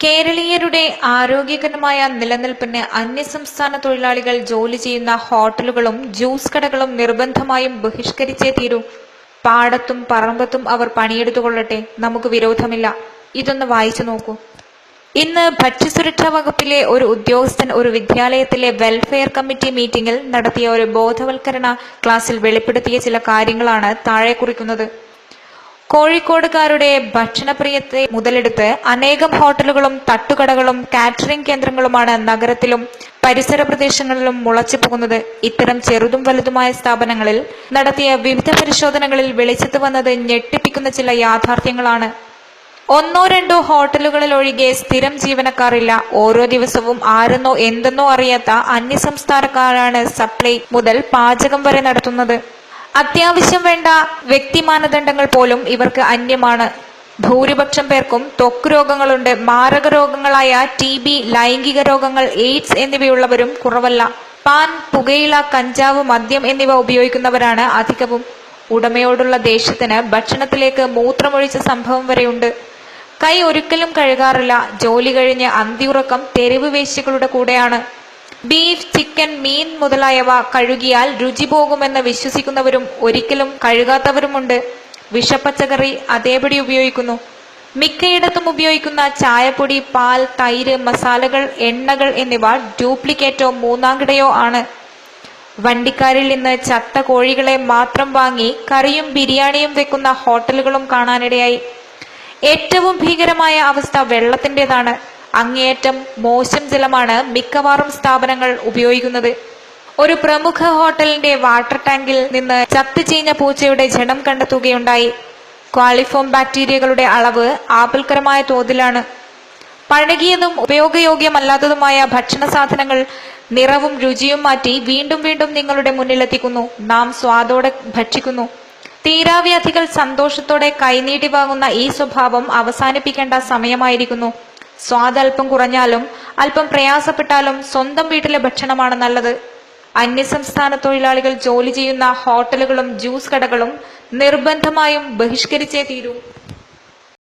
കേരളീയരുടെ ആരോഗ്യകരമായ നിലനിൽപ്പിന് അന്യസംസ്ഥാന തൊഴിലാളികൾ ജോലി ചെയ്യുന്ന ഹോട്ടലുകളും ജ്യൂസ് കടകളും നിർബന്ധമായും ബഹിഷ്കരിച്ചേ തീരൂ. പാടത്തും പറമ്പത്തും അവർ പണിയെടുത്തുകൊള്ളട്ടെ, നമുക്ക് വിരോധമില്ല. ഇതൊന്ന് വായിച്ചു നോക്കൂ. ഇന്ന് ഭക്ഷ്യസുരക്ഷാ വകുപ്പിലെ ഒരു ഉദ്യോഗസ്ഥൻ ഒരു വിദ്യാലയത്തിലെ വെൽഫെയർ കമ്മിറ്റി മീറ്റിംഗിൽ നടത്തിയ ഒരു ബോധവൽക്കരണ ക്ലാസ്സിൽ വെളിപ്പെടുത്തിയ ചില കാര്യങ്ങളാണ് താഴെ കുറിക്കുന്നത്. കോഴിക്കോടുകാരുടെ ഭക്ഷണപ്രിയത്തെ മുതലെടുത്ത് അനേകം ഹോട്ടലുകളും തട്ടുകടകളും കാറ്ററിംഗ് കേന്ദ്രങ്ങളുമാണ് നഗരത്തിലും പരിസര പ്രദേശങ്ങളിലും മുളച്ചു പോകുന്നത്. ഇത്തരം ചെറുതും വലുതുമായ സ്ഥാപനങ്ങളിൽ നടത്തിയ വിവിധ പരിശോധനകളിൽ വെളിച്ചത്ത് വന്നത് ഞെട്ടിപ്പിക്കുന്ന ചില യാഥാർത്ഥ്യങ്ങളാണ്. ഒന്നോ രണ്ടോ ഹോട്ടലുകളിൽ ഒഴികെ സ്ഥിരം ജീവനക്കാരില്ല. ഓരോ ദിവസവും ആരെന്നോ എന്തെന്നോ അറിയാത്ത അന്യസംസ്ഥാനക്കാരാണ് സപ്ലൈ മുതൽ പാചകം വരെ നടത്തുന്നത്. അത്യാവശ്യം വേണ്ട വ്യക്തി മാനദണ്ഡങ്ങൾ പോലും ഇവർക്ക് അന്യമാണ്. ഭൂരിപക്ഷം പേർക്കും ത്വക്ക് രോഗങ്ങളുണ്ട്. മാരക രോഗങ്ങളായ TB, ലൈംഗിക രോഗങ്ങൾ, എയ്ഡ്സ് എന്നിവയുള്ളവരും കുറവല്ല. പാൻ, പുകയില, കഞ്ചാവ്, മദ്യം എന്നിവ ഉപയോഗിക്കുന്നവരാണ് അധികവും. ഉടമയോടുള്ള ദേഷ്യത്തിന് ഭക്ഷണത്തിലേക്ക് മൂത്രമൊഴിച്ച സംഭവം വരെയുണ്ട്. കൈ ഒരിക്കലും കഴുകാറില്ല. ജോലി കഴിഞ്ഞ് അന്തിയുറക്കം തെരുവ് വേശ്യകളുടെ കൂടെയാണ്. ബീഫ്, ചിക്കൻ, മീൻ മുതലായവ കഴുകിയാൽ രുചി പോകുമെന്ന് വിശ്വസിക്കുന്നവരും ഒരിക്കലും കഴുകാത്തവരുമുണ്ട്. വിഷപ്പച്ചക്കറി അതേപടി ഉപയോഗിക്കുന്നു. മിക്കയിടത്തും ഉപയോഗിക്കുന്ന ചായപ്പൊടി, പാൽ, തൈര്, മസാലകൾ, എണ്ണകൾ എന്നിവ ഡ്യൂപ്ലിക്കേറ്റോ മൂന്നാംകിടയോ ആണ്. വണ്ടിക്കാരിൽ നിന്ന് ചത്ത കോഴികളെ മാത്രം വാങ്ങി കറിയും ബിരിയാണിയും വെക്കുന്ന ഹോട്ടലുകളും കാണാനിടയായി. ഏറ്റവും ഭീകരമായ അവസ്ഥ വെള്ളത്തിൻ്റെതാണ്. അങ്ങേയറ്റം മോശം ജലമാണ് മിക്കവാറും സ്ഥാപനങ്ങൾ ഉപയോഗിക്കുന്നത്. ഒരു പ്രമുഖ ഹോട്ടലിന്റെ വാട്ടർ ടാങ്കിൽ നിന്ന് ചത്തുചീഞ്ഞ പൂച്ചയുടെ ജഡം കണ്ടെത്തുകയുണ്ടായി. ക്വാളിഫോം ബാക്ടീരിയകളുടെ അളവ് ആപൽക്കരമായ തോതിലാണ്. പഴകിയതും ഉപയോഗയോഗ്യമല്ലാത്തതുമായ ഭക്ഷണ സാധനങ്ങൾ നിറവും രുചിയും മാറ്റി വീണ്ടും വീണ്ടും നിങ്ങളുടെ മുന്നിലെത്തിക്കുന്നു. നാം സ്വാദോടെ ഭക്ഷിക്കുന്നു. തീരാവ്യാധികൾ സന്തോഷത്തോടെ കൈനീട്ടി വാങ്ങുന്ന ഈ സ്വഭാവം അവസാനിപ്പിക്കേണ്ട സമയമായിരിക്കുന്നു. സ്വാദ് അല്പം കുറഞ്ഞാലും അല്പം പ്രയാസപ്പെട്ടാലും സ്വന്തം വീട്ടിലെ ഭക്ഷണമാണ് നല്ലത്. അന്യസംസ്ഥാന തൊഴിലാളികൾ ജോലി ചെയ്യുന്ന ഹോട്ടലുകളും ജ്യൂസ് കടകളും നിർബന്ധമായും ബഹിഷ്കരിച്ചേ തീരൂ.